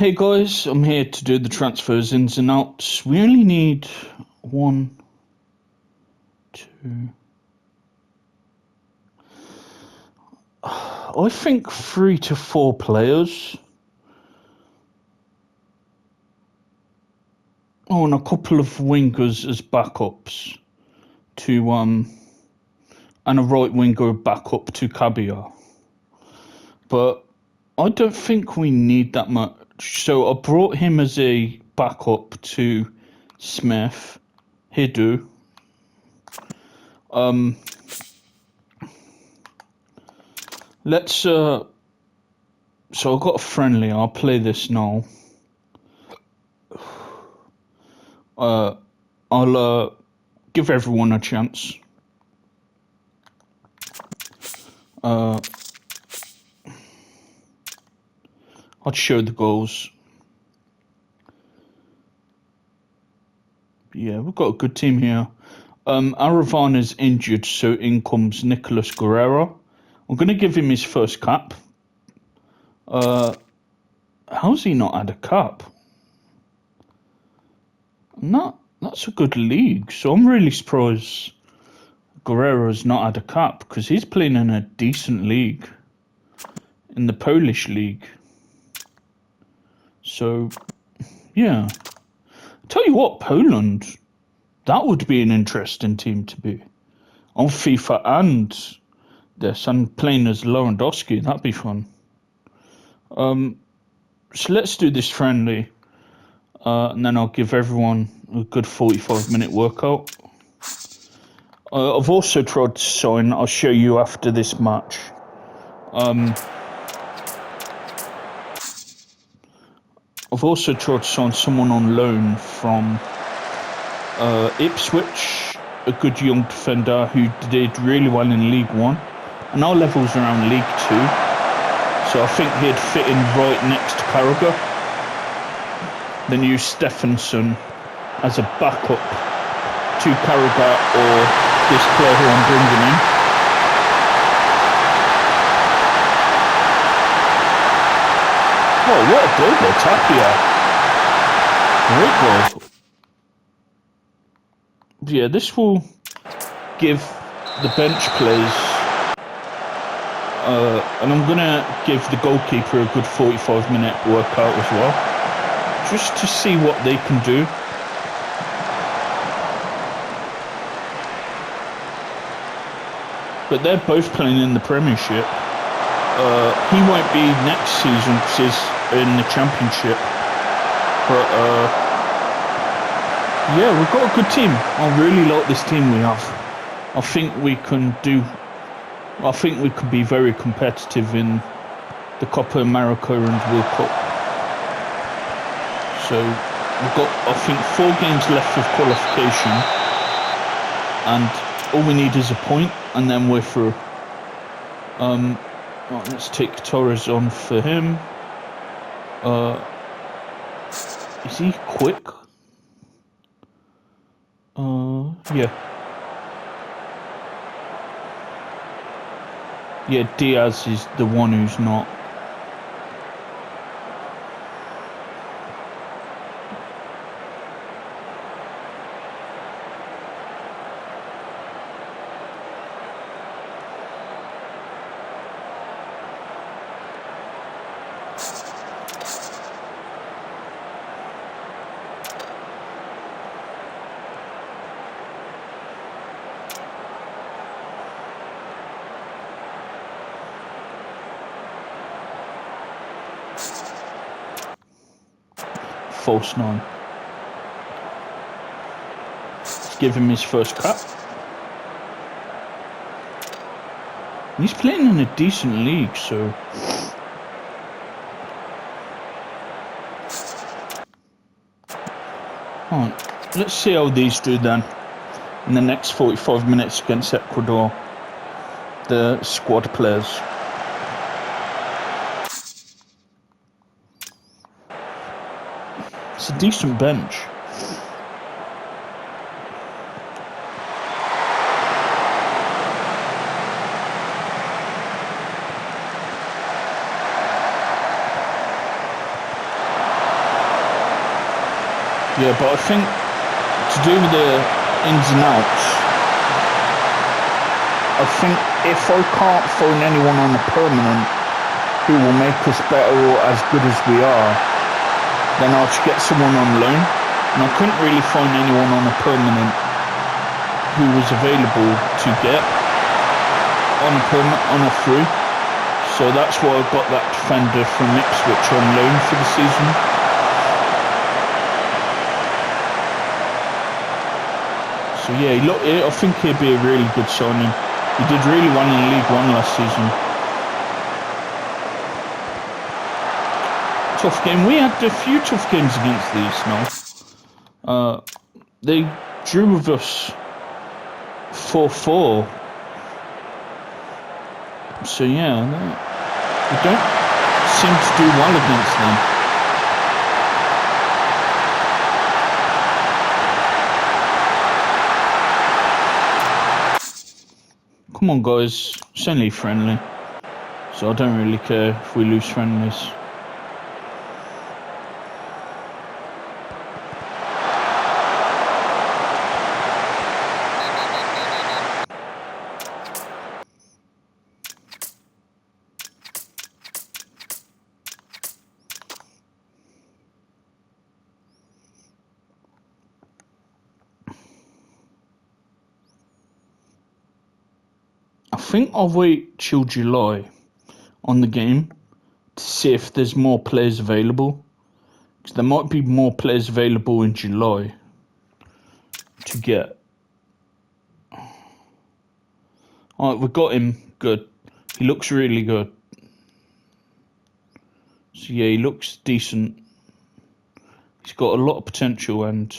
Hey guys, I'm here to do the transfers ins and outs. We only need one, two. I think 3 to 4 players. Oh, and a couple of wingers as backups to and a right winger backup to Cabia. But I don't think we need that much. So I brought him as a backup to Smith, Hidu. Let's so I've got a friendly. I'll play this now. I'll give everyone a chance. I'll show the goals. Yeah, we've got a good team here. Aravan is injured, so in comes Nicolas Guerrero. I'm going to give him his first cap. How's he not had a cap? That's a good league, so I'm really surprised Guerrero's not had a cap, because he's playing in a decent league. In the Polish league. So, yeah. Tell you what, Poland, that would be an interesting team to be. On FIFA and this, and playing as Lewandowski, that'd be fun. So let's do this friendly. And then I'll give everyone a good 45-minute workout. I've also tried to sign, I'll show you after this match. I've also tried to sign someone on loan from Ipswich, a good young defender who did really well in League 1. And our level's around League 2. So I think he'd fit in right next to Carragher. Then use Stephenson as a backup to Carragher or this player who I'm bringing in. Oh, what a goal by Tapia. Great goal. Yeah, this will give the bench players, and I'm going to give the goalkeeper a good 45-minute workout as well, just to see what they can do. But they're both playing in the Premiership. He won't be next season because he's in the Championship. But yeah, we've got a good team. I really like this team we have. I think we can be very competitive in the Copa America and World Cup. So we've got, I think, 4 games left of qualification, and all we need is a point, and then we're through. Right, let's take Torres on for him. Is he quick? Yeah. Yeah, Diaz is the one who's not. False 9. Let's give him his first cap. He's playing in a decent league, so. Alright, let's see how these do then in the next 45 minutes against Ecuador, the squad players. It's a decent bench. Yeah, but I think to do with the ins and outs, I think if I can't find anyone on a permanent who will make us better or as good as we are, then I'll just get someone on loan. And I couldn't really find anyone on a permanent who was available to get on a free. So that's why I got that defender from Ipswich on loan for the season. So yeah, I think he'd be a really good signing. He did really well in League One last season. Tough game. We had a few tough games against these now. They drew with us 4-4. So yeah, we don't seem to do well against them. Come on guys, it's only friendly. So I don't really care if we lose friendlies. I think I'll wait till July on the game to see if there's more players available. Because there might be more players available in July to get. Alright, we got him. Good. He looks really good. So yeah, he looks decent. He's got a lot of potential, and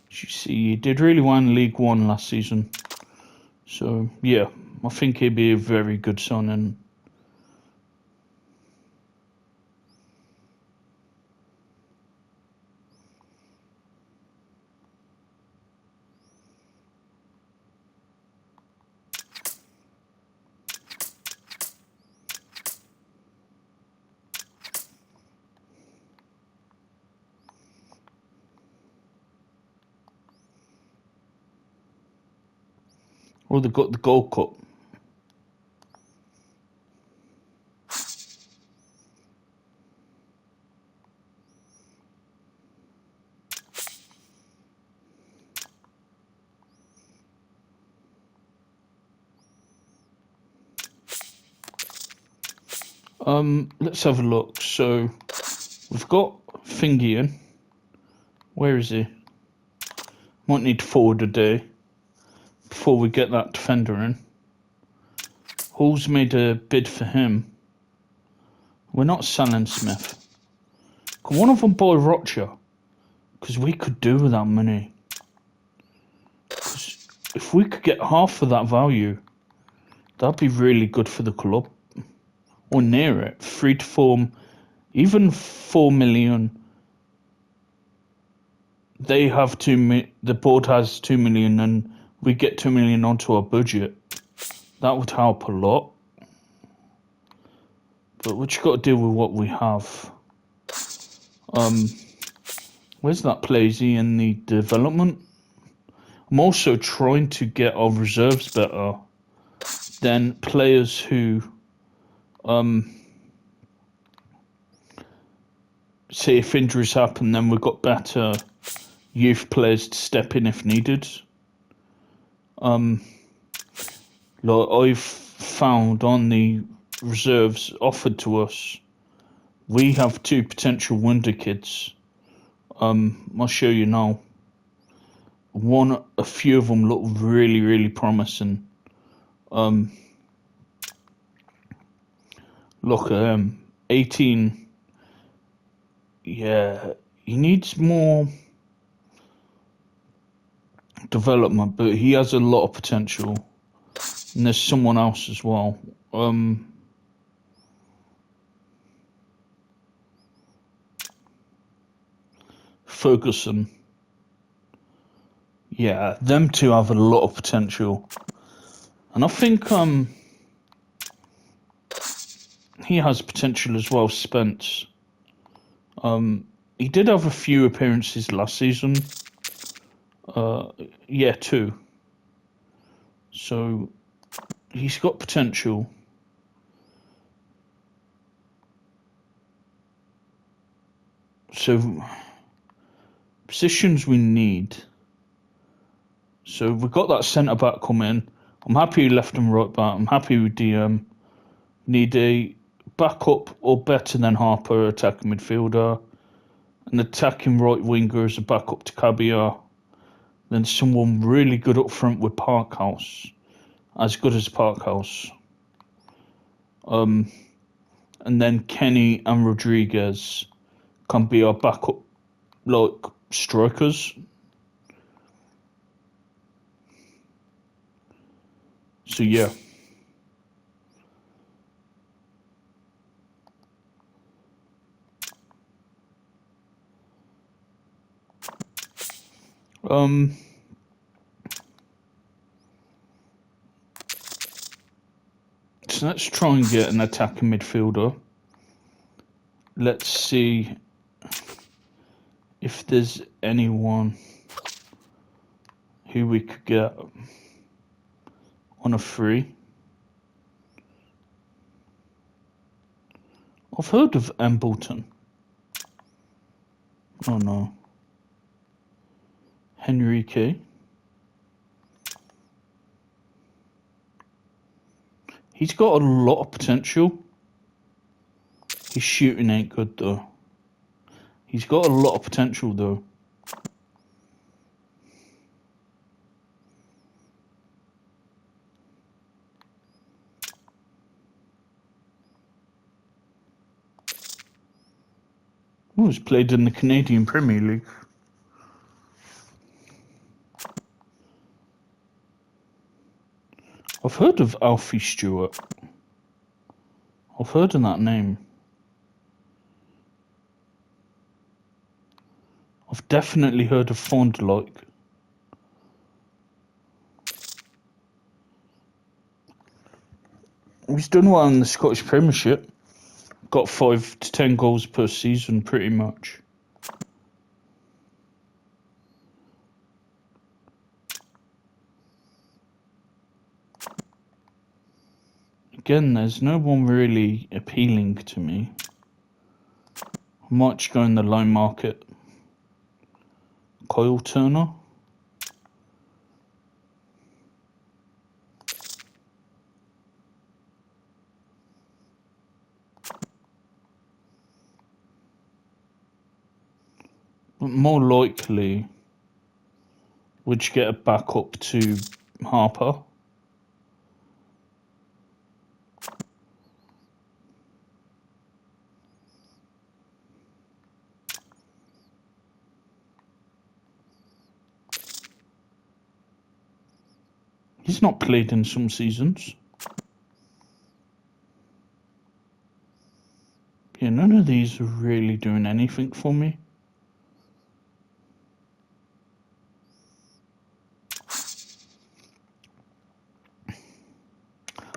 as you see, he did really well in League One last season. So yeah, I think he'd be a very good signing. Oh, they've got the Gold Cup. Let's have a look. So we've got Thingy in. Where is he? Might need to forward a day before we get that defender in. Hall's made a bid for him. We're not selling Smith. Can one of them buy Rocher? Because we could do with that money. Because if we could get half of that value, that'd be really good for the club. Or near it. 3 to 4, even 4 million. They have the board has 2 million, and we get 2 million onto our budget. That would help a lot. But we just got to deal with what we have. Where's that play? Is he in the development? I'm also trying to get our reserves better than players who say if injuries happen, then we've got better youth players to step in if needed. Like I've found on the reserves offered to us, we have 2 potential wonder kids. I'll show you now. A few of them look really, really promising. Look at him. 18. Yeah, he needs more development, but he has a lot of potential. And there's someone else as well. Ferguson. Yeah, them two have a lot of potential. And I think he has potential as well, Spence. He did have a few appearances last season. Yeah, 2. So he's got potential. So positions we need. So we've got that centre back coming. I'm happy with left and right back. I'm happy with DM. Need a backup or better than Harper attacking midfielder. An attacking right winger as a backup to Cabia. Then someone really good up front with Parkhouse. As good as Parkhouse. And then Kenny and Rodriguez can be our backup like strikers. So yeah. So let's try and get an attacking midfielder. Let's see if there's anyone who we could get on a free. I've heard of Embleton. Oh no. Henrique. He's got a lot of potential. His shooting ain't good though. He's got a lot of potential though. Oh, he's played in the Canadian Premier League. I've heard of Alfie Stewart. I've heard of that name. I've definitely heard of Fond du Lac. He's done well in the Scottish Premiership. Got 5 to 10 goals per season, pretty much. Again, there's no one really appealing to me. I might just go in the loan market. Kyle Turner. But more likely, would you get a backup to Harper? He's not played in some seasons. Yeah, none of these are really doing anything for me.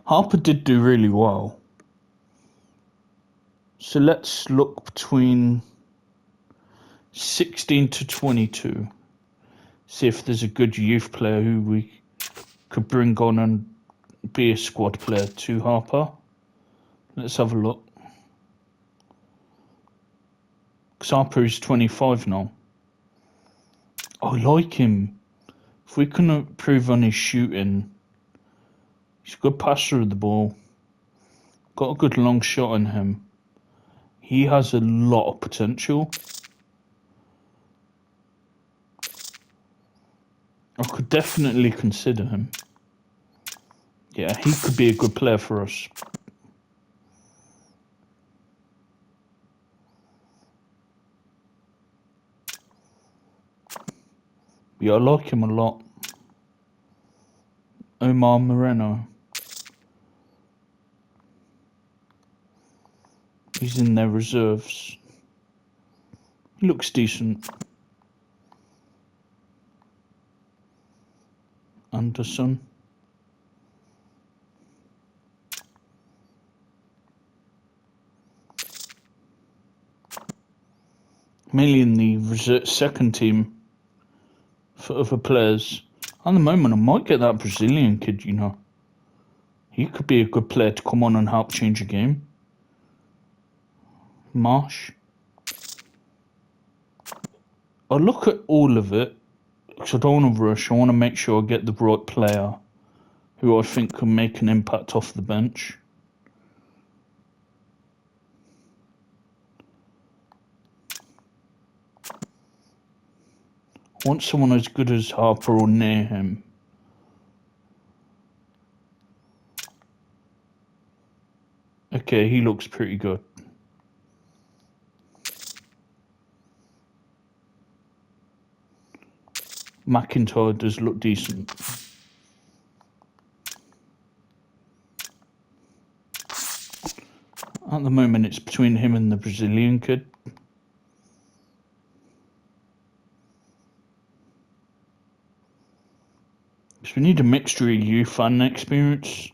Harper did do really well. So let's look between 16 to 22. See if there's a good youth player who we could bring on and be a squad player to Harper. Let's have a look. Because Harper is 25 now. I like him. If we can improve on his shooting, he's a good passer of the ball. Got a good long shot in him. He has a lot of potential. I could definitely consider him. Yeah, he could be a good player for us. Yeah, I like him a lot. Omar Moreno. He's in their reserves. He looks decent. Anderson. mainly in the second team for other players. At the moment, I might get that Brazilian kid, you know. He could be a good player to come on and help change a game. Marsh. I'll look at all of it, because I don't want to rush. I want to make sure I get the right player who I think can make an impact off the bench. I want someone as good as Harper or near him. Okay, he looks pretty good. McIntyre does look decent. At the moment, it's between him and the Brazilian kid. So we need a mixture of youth and experience.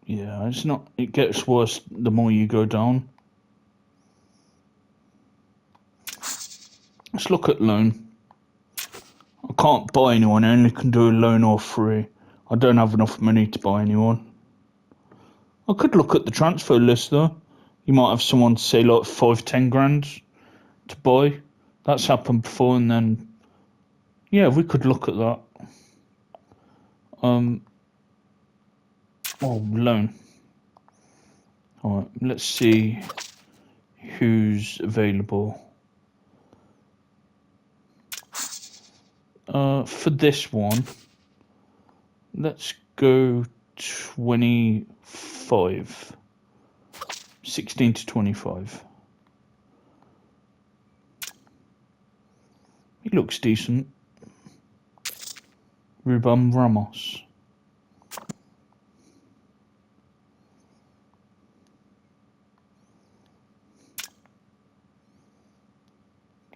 Yeah, it's not. It gets worse the more you go down. Let's look at loan. I can't buy anyone. I only can do a loan or free. I don't have enough money to buy anyone. I could look at the transfer list though. You might have someone say like 5-10 grand to buy. That's happened before, and then yeah, we could look at that. Loan. Alright, let's see who's available. For this one, let's go 25. 16 to 25. He looks decent. Ruben Ramos.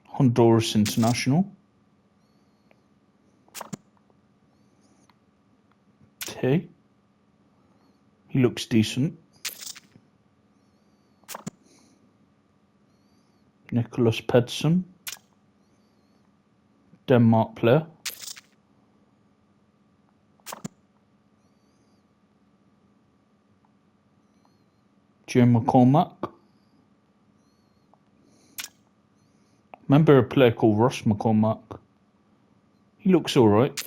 Honduras international. Okay. He looks decent. Nicholas Pedersen. Denmark player. Joe McCormack. Remember a player called Ross McCormack? He looks alright.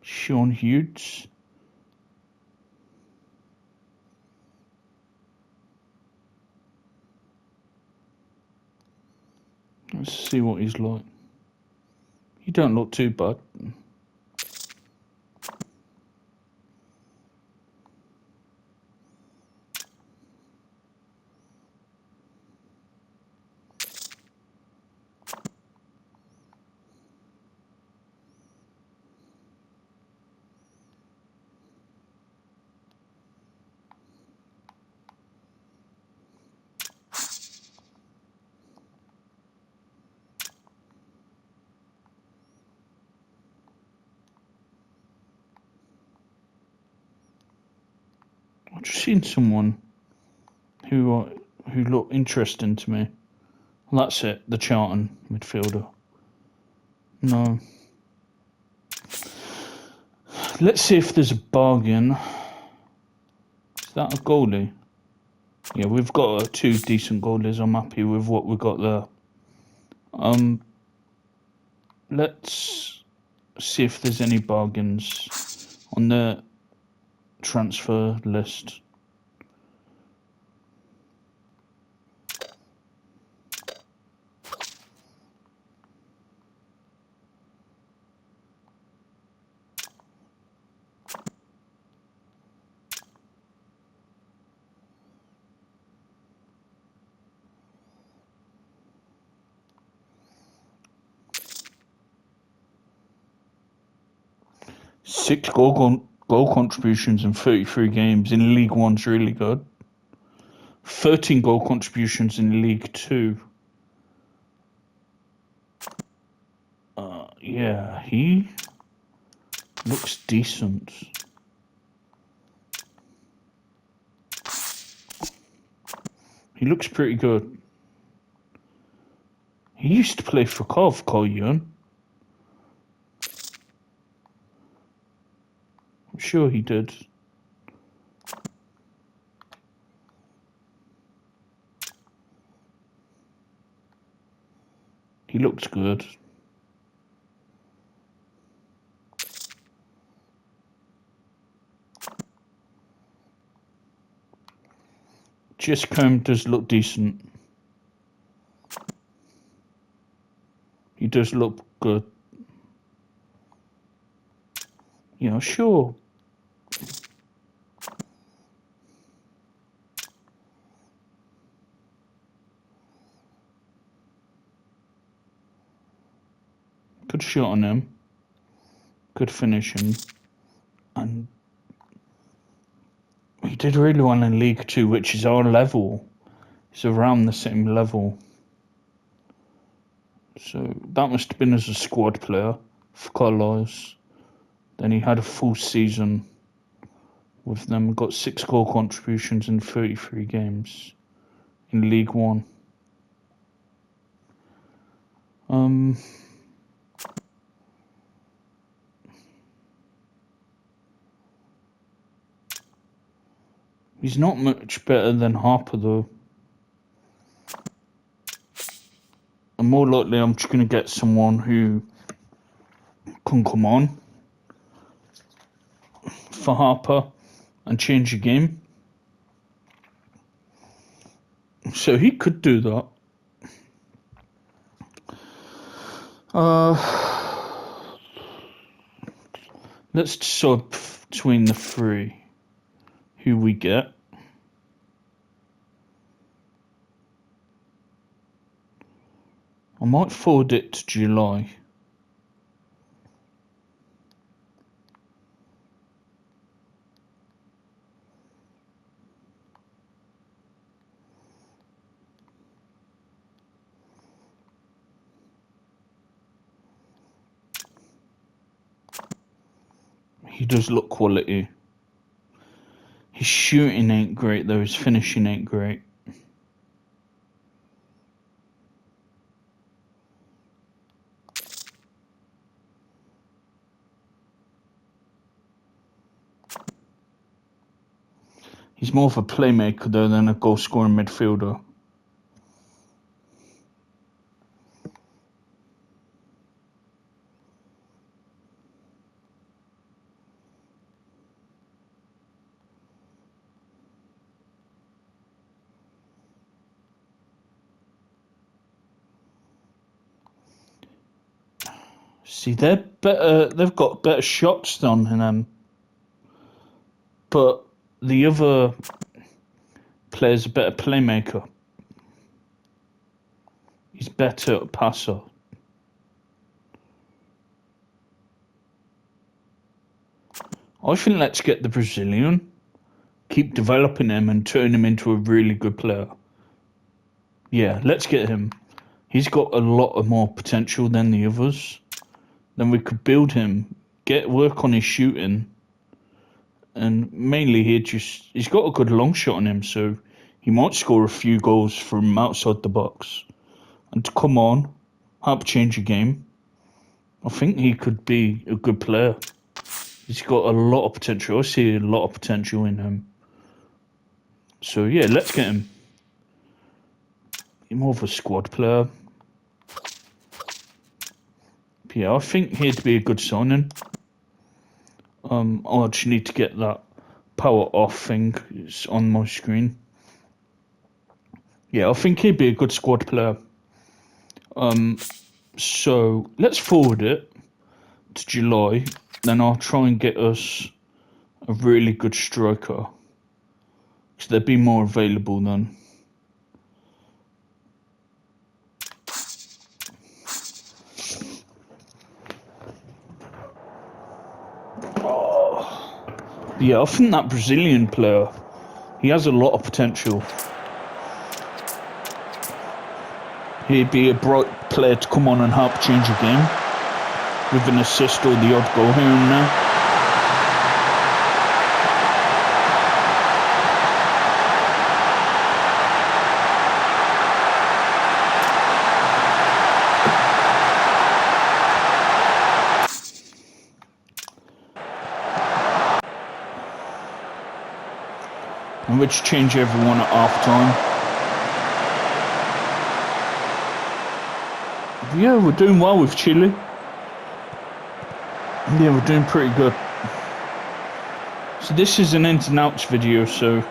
Sean Hughes. Let's see what he's like. He don't look too bad. I've just seen someone who looked interesting to me. That's it, the Charlton midfielder. No. Let's see if there's a bargain. Is that a goalie? Yeah, we've got two decent goalies. I'm happy with what we got there. Let's see if there's any bargains on the transfer list. Six goal contributions in 33 games in League One's really good. 13 goal contributions in League Two. Yeah, he Looks decent. He looks pretty good. He used to play for Koyun. I'm sure he did. He looks good. Giscombe does look decent. He does look good. You know, sure. Good shot on him. Good finishing. And he did really well in League 2, which is our level. It's around the same level. So that must have been as a squad player for Carlisle. Then he had a full season with them, got 6 goal contributions in 33 games in League 1. He's not much better than Harper though. And more likely I'm just going to get someone who can come on for Harper and change the game. So he could do that. Let's decide between the 3 who we get. I might forward it to July. He does look quality. His shooting ain't great though, his finishing ain't great. He's more of a playmaker though than a goal scoring midfielder. See, they're better. They've got better shots than him, but the other player's a better playmaker. He's better at passer. I think let's get the Brazilian, keep developing him and turn him into a really good player. Yeah, let's get him. He's got a lot of more potential than the others. Then we could build him, work on his shooting, and mainly he's got a good long shot on him, so he might score a few goals from outside the box. And to come on, help change the game. I think he could be a good player. He's got a lot of potential. I see a lot of potential in him. So yeah, let's get him. He's more of a squad player. Yeah, I think he'd be a good signing. I just need to get that power off thing. It's on my screen. Yeah, I think he'd be a good squad player. So let's forward it to July. Then I'll try and get us a really good striker. So there'd be more available then. Yeah, I think that Brazilian player, he has a lot of potential. He'd be a bright player to come on and help change a game with an assist or the odd goal here and there. And we'll just change everyone at half time. But yeah, we're doing well with Chile. Yeah, we're doing pretty good. So this is an ins and outs video, so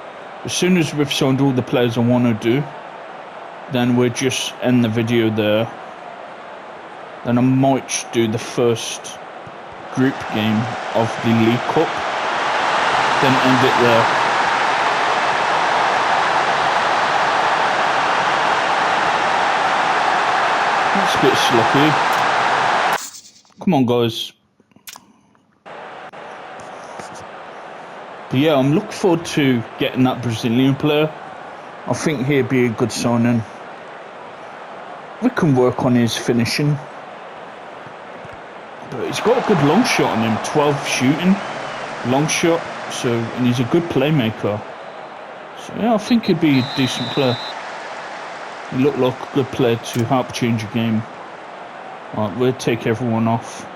as soon as we've signed all the players I want to do, then we'll just end the video there. Then I might do the first group game of the League Cup, then end it there. That's a bit sloppy. Come on, guys. But yeah, I'm looking forward to getting that Brazilian player. I think he'd be a good signing. We can work on his finishing. But he's got a good long shot on him, 12 shooting, long shot, so, and he's a good playmaker. So yeah, I think he'd be a decent player. He looked like a good player to help change a game. Alright, we'll take everyone off.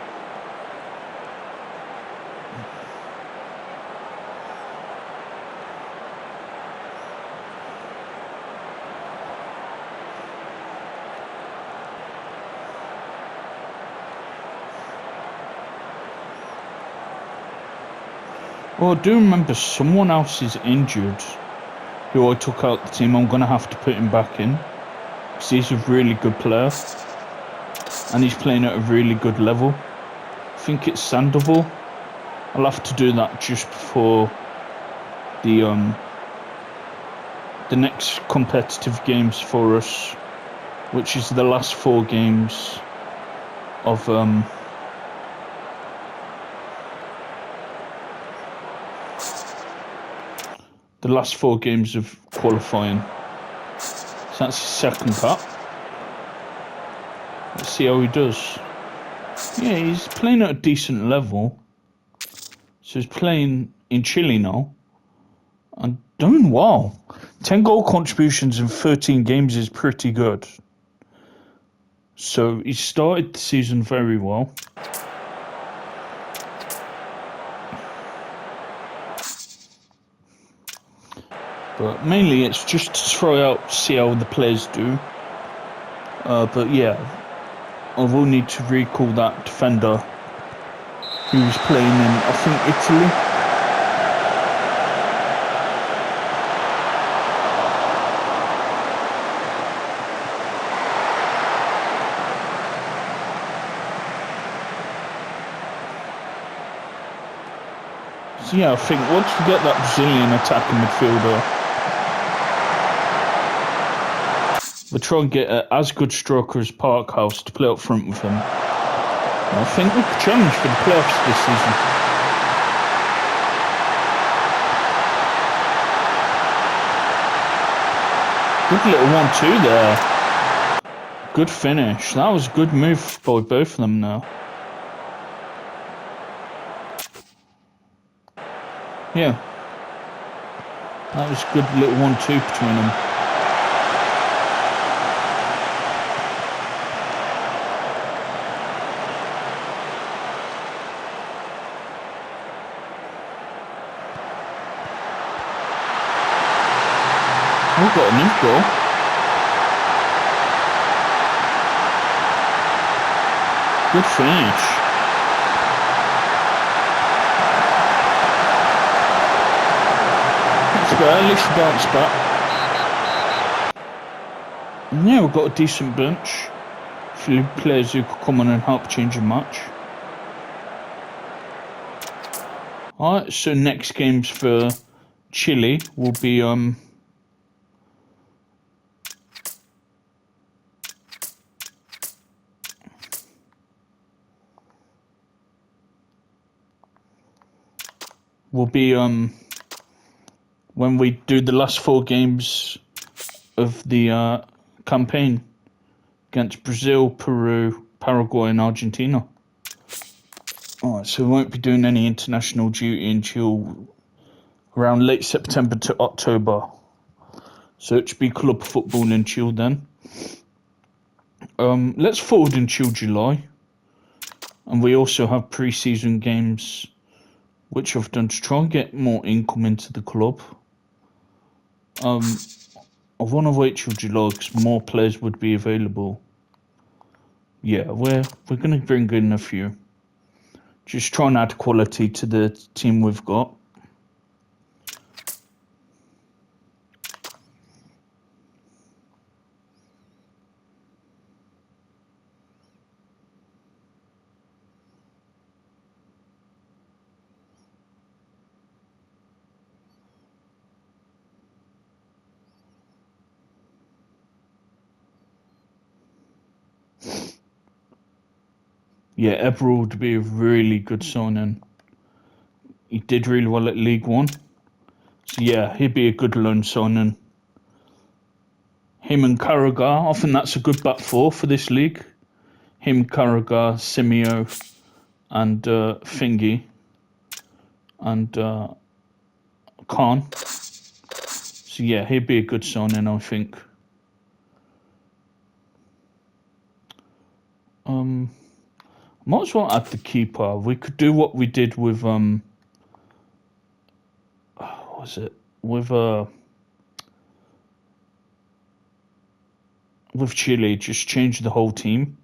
Well, I do remember someone else is injured who I took out the team. I'm going to have to put him back in because he's a really good player and he's playing at a really good level. I think it's Sandoval. I'll have to do that just before the next competitive games for us, which is the last 4 games of the last 4 games of qualifying. So that's his second cap. Let's see how he does. Yeah, he's playing at a decent level. So he's playing in Chile now. And doing well. 10 goal contributions in 13 games is pretty good. So he started the season very well. But mainly it's just to try out, see how the players do. But yeah, I will need to recall that defender who was playing in, I think, Italy. So yeah, I think once we get that Brazilian attacking midfielder, we'll try and get as good striker as Parkhouse to play up front with him. And I think we could challenge for the playoffs this season. Good little 1-2 there. Good finish. That was a good move by both of them now. Yeah. That was a good little 1-2 between them. We've got a new goal. Good finish. That's better, at least we bounce back. And yeah, we've got a decent bench. A few players who could come on and help change a match. Alright, so next games for Chile will be when we do the last 4 games of the campaign against Brazil, Peru, Paraguay and Argentina. Alright, so we won't be doing any international duty until around late September to October. So it should be club football in Chile then. Let's forward until July. And we also have pre-season games which I've done to try and get more income into the club. I want to wait till July because more players would be available. Yeah, we're going to bring in a few. Just try and add quality to the team we've got. Yeah, Eberl would be a really good signing. He did really well at League One. So yeah, he'd be a good loan signing. Him and Carragher, I think that's a good back four for this league. Him, Carragher, Simeo, and Thingy, and Khan. So yeah, he'd be a good signing, I think. Might as well add the keeper. We could do what we did with what was it? With Chile, just change the whole team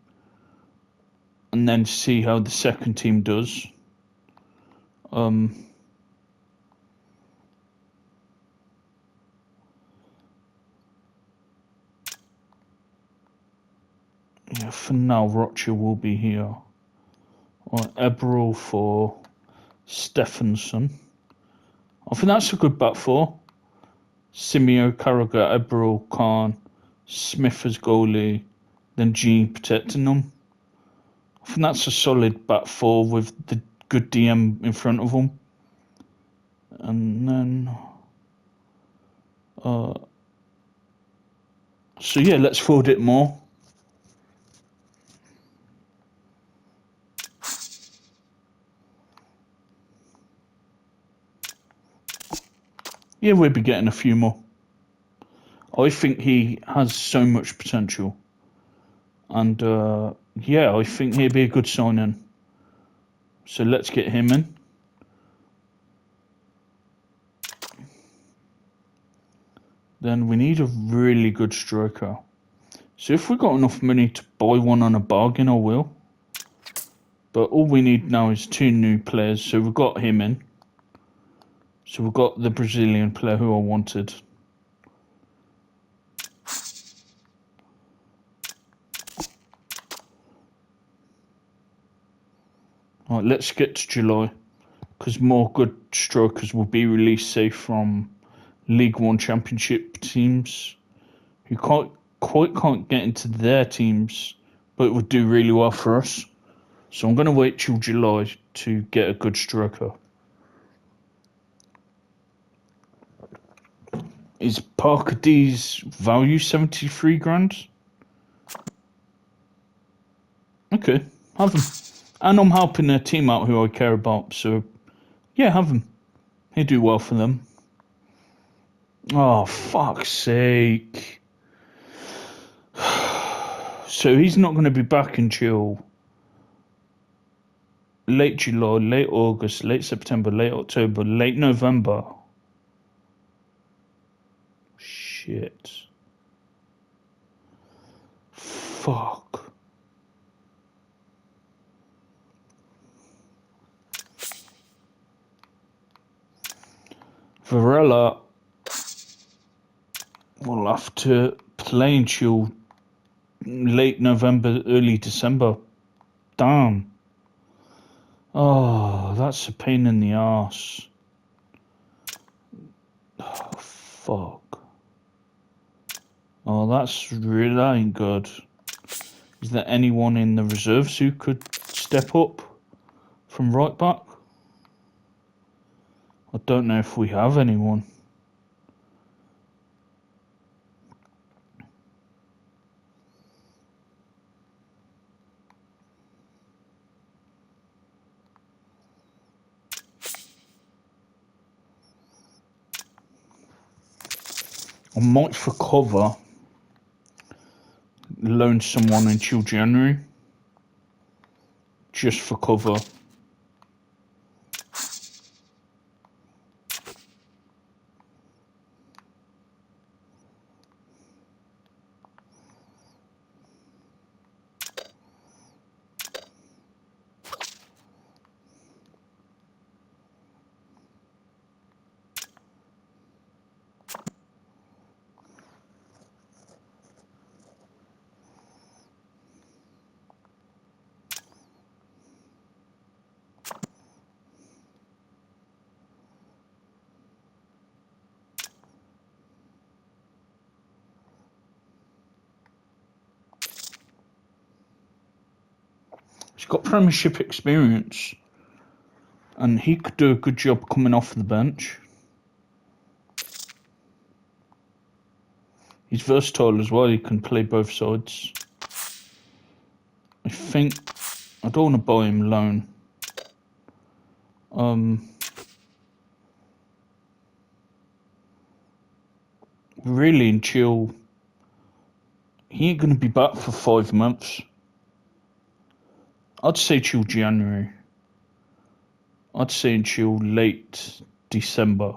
and then see how the second team does. Yeah, for now, Rocha will be here. Or Eberl for Stephenson. I think that's a good back four. Simeo, Carragher, Eberl, Khan, Smith as goalie, then G protecting them. I think that's a solid back four with the good DM in front of them. And then, so yeah, let's forward it more. Yeah, we'll be getting a few more. I think he has so much potential. And yeah, I think he'd be a good signing. So let's get him in. Then we need a really good striker. So if we got enough money to buy one on a bargain, I will. But all we need now is 2 new players. So we've got him in. So we've got the Brazilian player who I wanted. Alright, let's get to July. Because more good strikers will be released, say, from League One Championship teams who can't get into their teams, but it would do really well for us. So I'm going to wait till July to get a good striker. Is Parker D's value 73 grand? Okay, have him. And I'm helping a team out who I care about, so yeah, have him. He'll do well for them. Oh, fuck's sake. So he's not going to be back until late July, late August, late September, late October, late November. Shit. Fuck. Varela will have to play until late November, early December. Damn. Oh, that's a pain in the ass. Oh, fuck. Oh, that ain't good. Is there anyone in the reserves who could step up from right back? I don't know if we have anyone. I might, for cover, loan someone until January. Just for cover. He's got Premiership experience, and he could do a good job coming off the bench. He's versatile as well. He can play both sides. I think I don't want to buy him loan. Really in chill. He ain't gonna be back for 5 months. I'd say till January. I'd say until late December.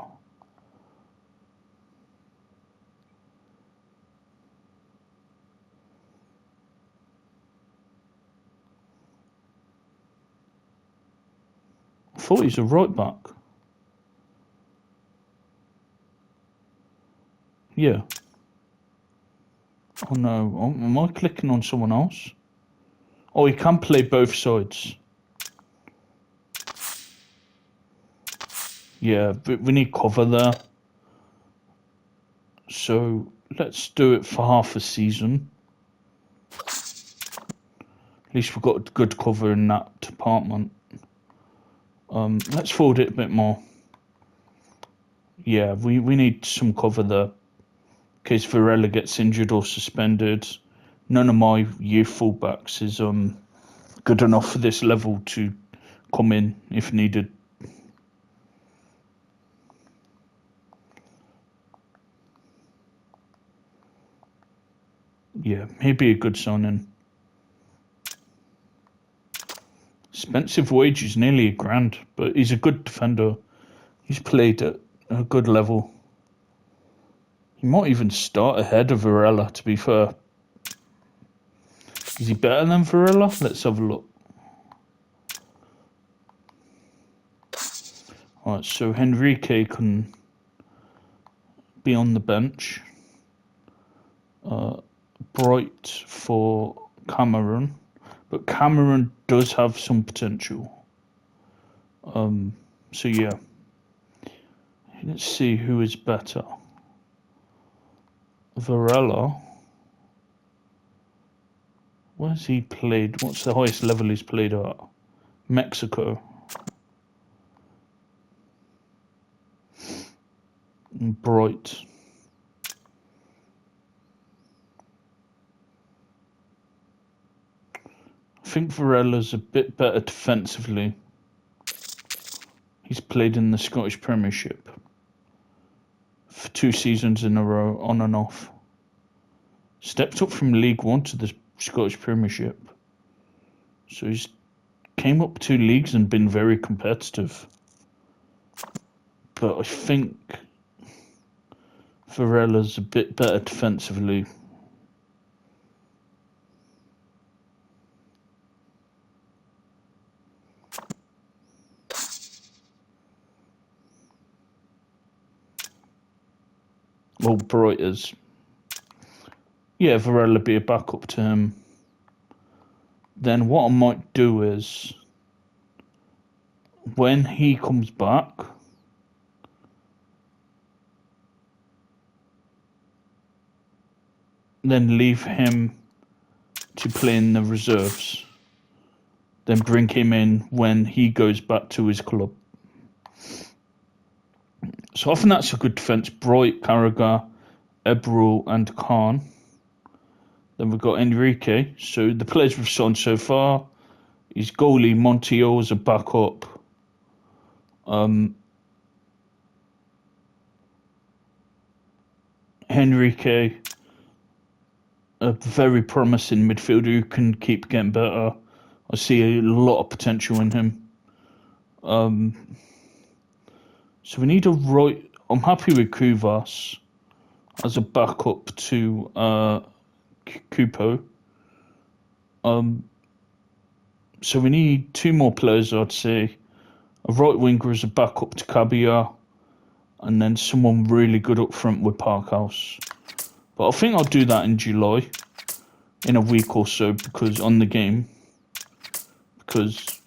I thought he's a right back. Yeah. Oh no, am I clicking on someone else? Oh, he can play both sides. Yeah, but we need cover there. So let's do it for half a season. At least we've got good cover in that department. Let's forward it a bit more. Yeah, we need some cover there. In case Varela gets injured or suspended. None of my youth fullbacks is good enough for this level to come in if needed. Yeah, he'd be a good signing. Expensive wages, nearly £1,000, but he's a good defender. He's played at a good level. He might even start ahead of Varela, to be fair. Is he better than Varela? Let's have a look. Alright, so Henrique can be on the bench. Bright for Cameron. But Cameron does have some potential. So yeah. Let's see who is better. Varela. Where's he played? What's the highest level he's played at? Mexico. Bright. I think Varela's a bit better defensively. He's played in the Scottish Premiership for 2 seasons in a row, on and off. Stepped up from League One to the Scottish Premiership. So he's came up 2 leagues and been very competitive. But I think Varela's a bit better defensively. Well, Bright is. Yeah, Varela be a backup to him. Then what I might do is, when he comes back, then leave him to play in the reserves. Then bring him in when he goes back to his club. So I think that's a good defence. Bright, Carragher, Ebrel and Khan. Then we've got Enrique. So the players we've signed so far, his goalie Montiel as a backup. Enrique, a very promising midfielder who can keep getting better. I see a lot of potential in him. So we need a right. I'm happy with Kuvas as a backup to Kupo. So we need 2 more players, I'd say. A right winger as a backup to Cabia, and then someone really good up front with Parkhouse. But I think I'll do that in July, in a week or so, because on the game. Because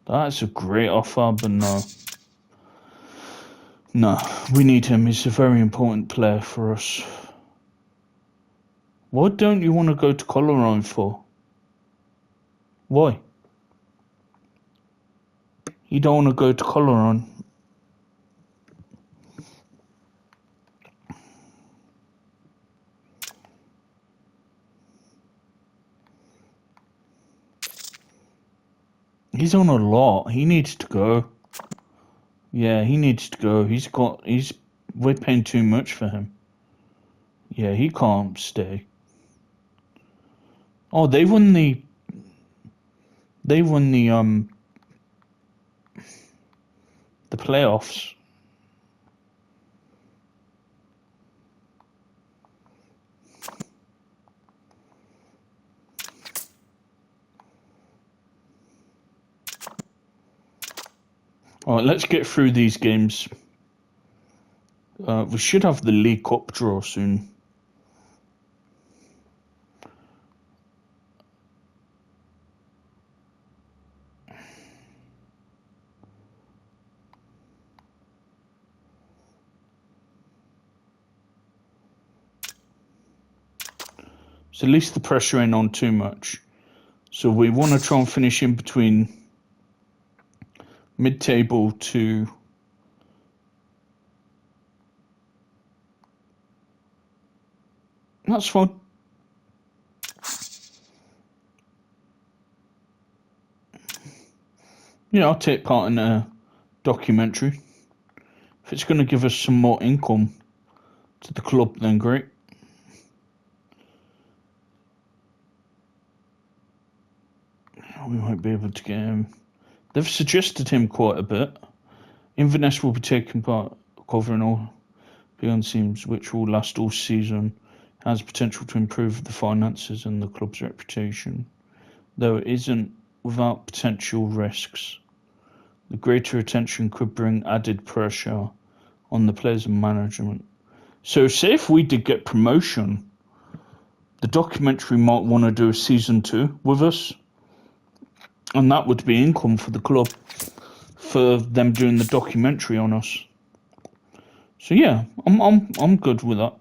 that's a great offer, but no. No, we need him. He's a very important player for us. What don't you want to go to Colorado for? Why? You don't want to go to Coloron. He's on a lot. He needs to go. Yeah, he needs to go. We're paying too much for him. Yeah, he can't stay. Oh, they won the playoffs. All right, let's get through these games. We should have the League Cup draw soon. So at least the pressure ain't on too much. So we want to try and finish in between mid-table to that's fine. Yeah, I'll take part in a documentary. If it's going to give us some more income to the club, then great. We might be able to get him. They've suggested him quite a bit. Inverness will be taking part, covering all beyond teams, which will last all season. Has potential to improve the finances and the club's reputation, though it isn't without potential risks. The greater attention could bring added pressure on the players and management. So, say if we did get promotion, the documentary might want to do a season 2 with us, and that would be income for the club for them doing the documentary on us. So yeah, I'm good with that.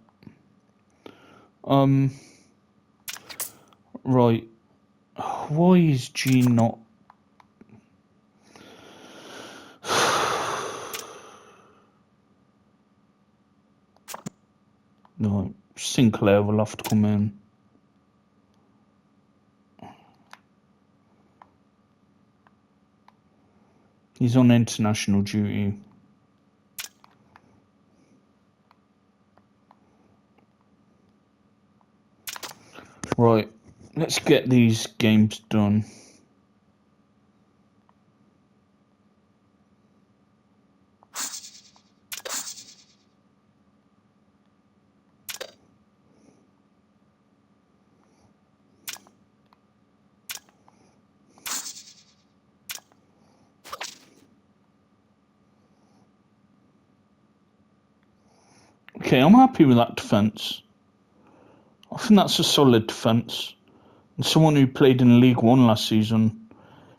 Right. Why is G not? No, Sinclair will have to come in. He's on international duty. Right, let's get these games done. Okay, I'm happy with that defence. I think that's a solid defence. And someone who played in League One last season,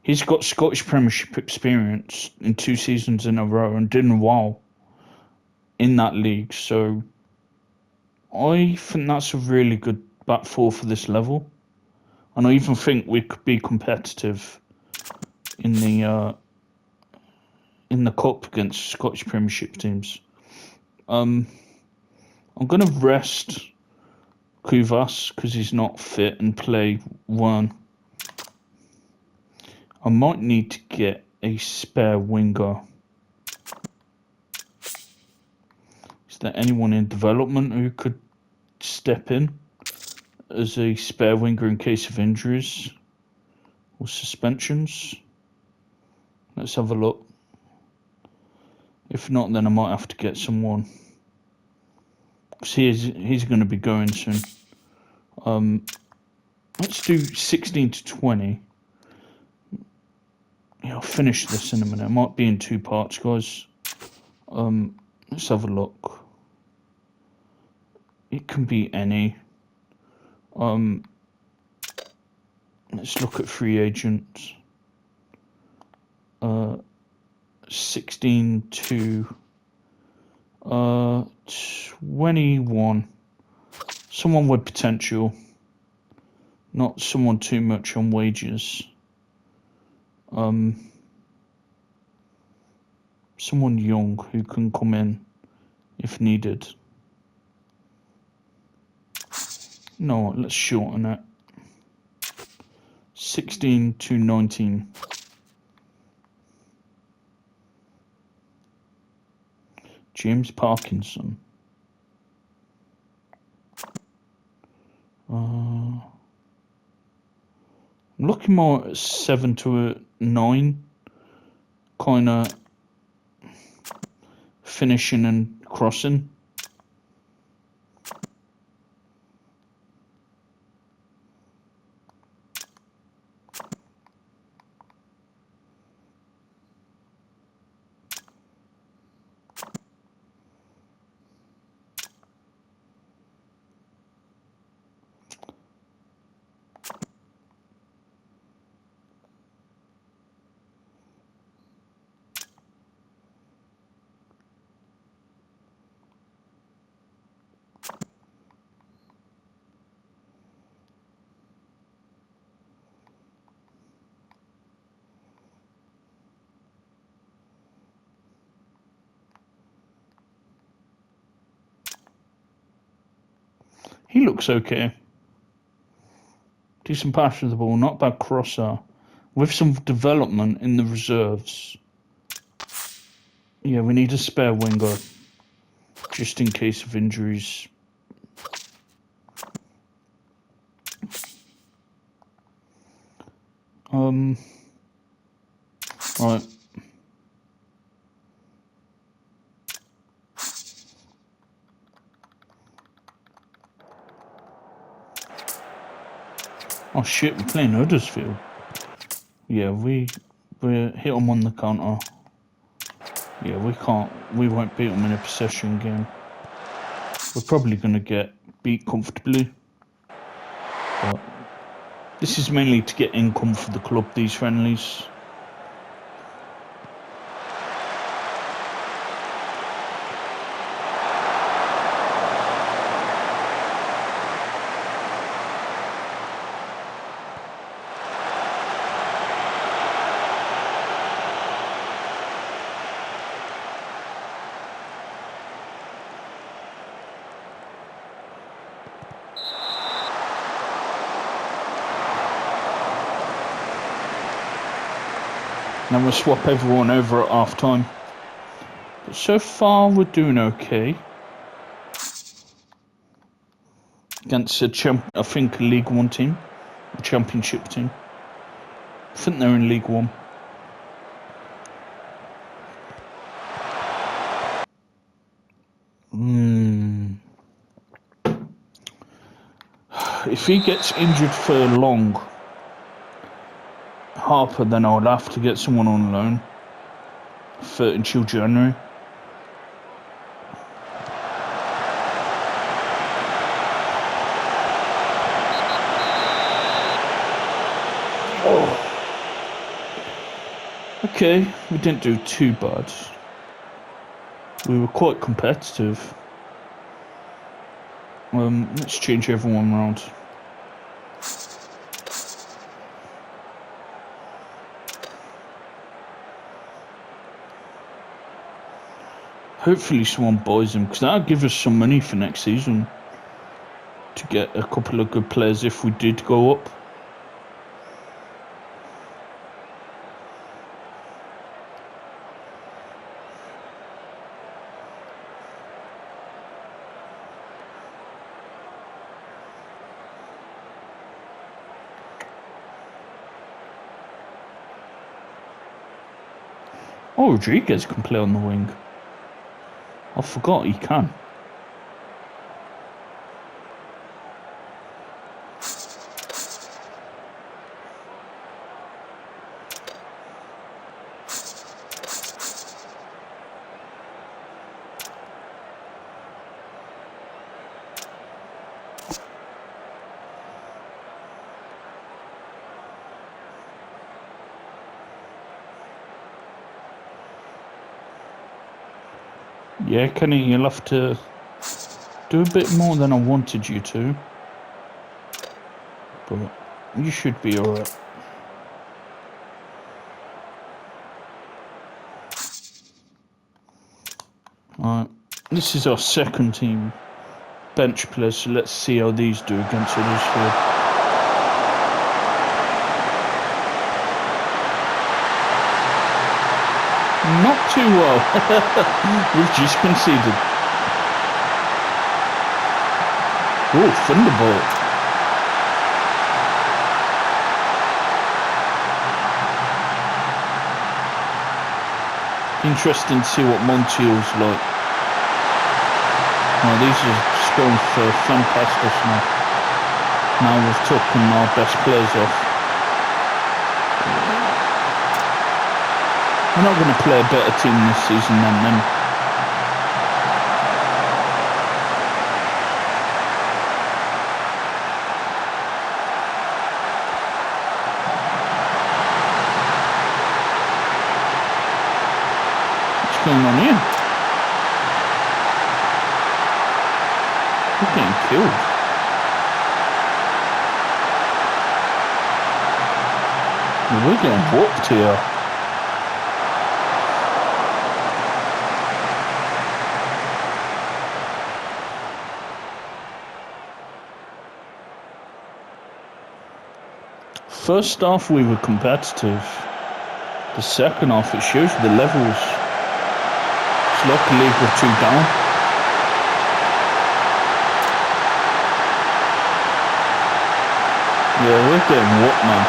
he's got Scottish Premiership experience in 2 seasons in a row and did well in that league. So I think that's a really good back four for this level. And I even think we could be competitive in the cup against Scottish Premiership teams. I'm gonna rest Kuvas because he's not fit and play one. I might need to get a spare winger. Is there anyone in development who could step in as a spare winger in case of injuries or suspensions? Let's have a look. If not, then I might have to get someone. He's going to be going soon. Let's do 16 to 20. Yeah, I'll finish this in a minute. It might be in 2 parts, guys. Let's have a look. It can be any. Let's look at free agents. 16 to 21. Someone with potential, not someone too much on wages. Someone young who can come in if needed. No, let's shorten it. 16 to 19. James Parkinson. I'm looking more at 7 to 9. Kind of finishing and crossing. He looks okay. Decent pass with the ball, not bad crosser. With some development in the reserves. Yeah, we need a spare winger. Just in case of injuries. Right. Oh shit, we're playing Huddersfield. Yeah, we're hit them on the counter. Yeah, we won't beat them in a possession game. We're probably going to get beat comfortably. But this is mainly to get income for the club, these friendlies. Now we'll swap everyone over at half time. But so far we're doing okay. Against I think a League One team. A Championship team. I think they're in League One. If he gets injured for long, Harper, then I'll have to get someone on loan until January. Oh. Okay, we didn't do too bad. We were quite competitive. Let's change everyone around. Hopefully someone buys him, because that'll give us some money for next season to get a couple of good players if we did go up. Oh, Rodriguez can play on the wing. I forgot he can. Yeah, Kenny, you'll have to do a bit more than I wanted you to. But you should be alright. Alright, this is our second team bench players, so let's see how these do against Huddersfield. Not too well. We've just conceded. Oh, thunderbolt. Interesting to see what Montiel's like. Oh, these are just going for fantastic now. Now we've taken our best players off. We're not going to play a better team this season than them. What's going on here? We're getting killed. We're getting whooped here. First half we were competitive. The second half it shows the levels. It's luckily we're 2 down. Yeah, we're getting whooped, man.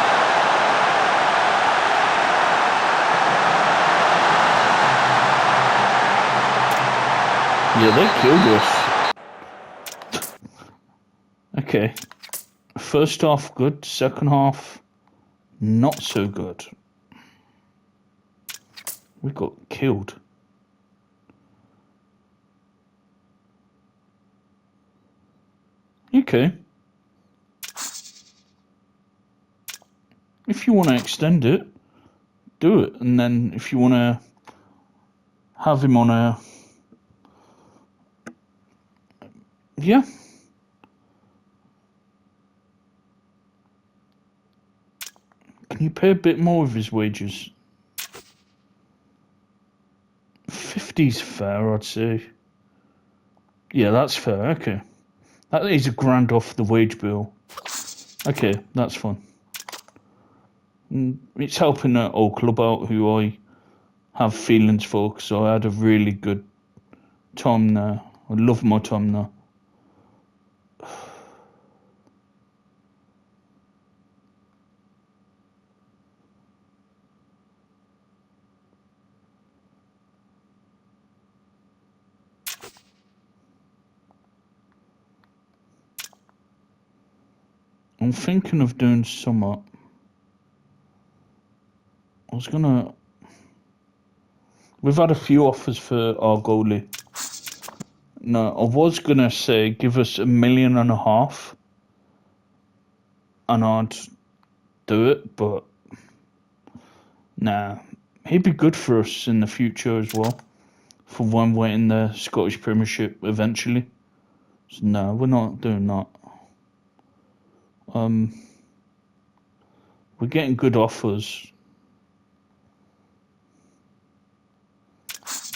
Yeah, they killed us. Okay. First half good, second half not so good. We got killed. Okay. If you want to extend it, do it. And then if you want to have him on a... Yeah. Can you pay a bit more of his wages? 50's fair, I'd say. Yeah, that's fair, okay. That is £1,000 off the wage bill. Okay, that's fine. It's helping that old club out who I have feelings for, because I had a really good time there. I love my time there. I'm thinking of doing somewhat. We've had a few offers for our goalie. No, I was gonna say give us $1.5 million, and I'd do it, but nah, he'd be good for us in the future as well, for when we're in the Scottish Premiership eventually. So no, we're not doing that. We're getting good offers.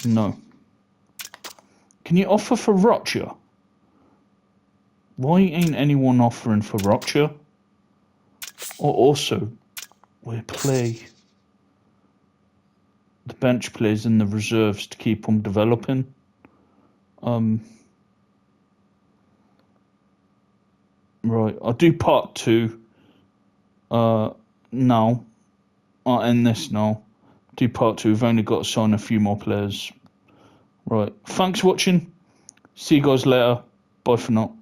No. Can you offer for Rocher? Why ain't anyone offering for Rocher? Or also, we play the bench players in the reserves to keep them developing. Right, I'll do part 2 now. I'll end this now. Do part 2. We've only got to sign a few more players. Right, thanks for watching. See you guys later. Bye for now.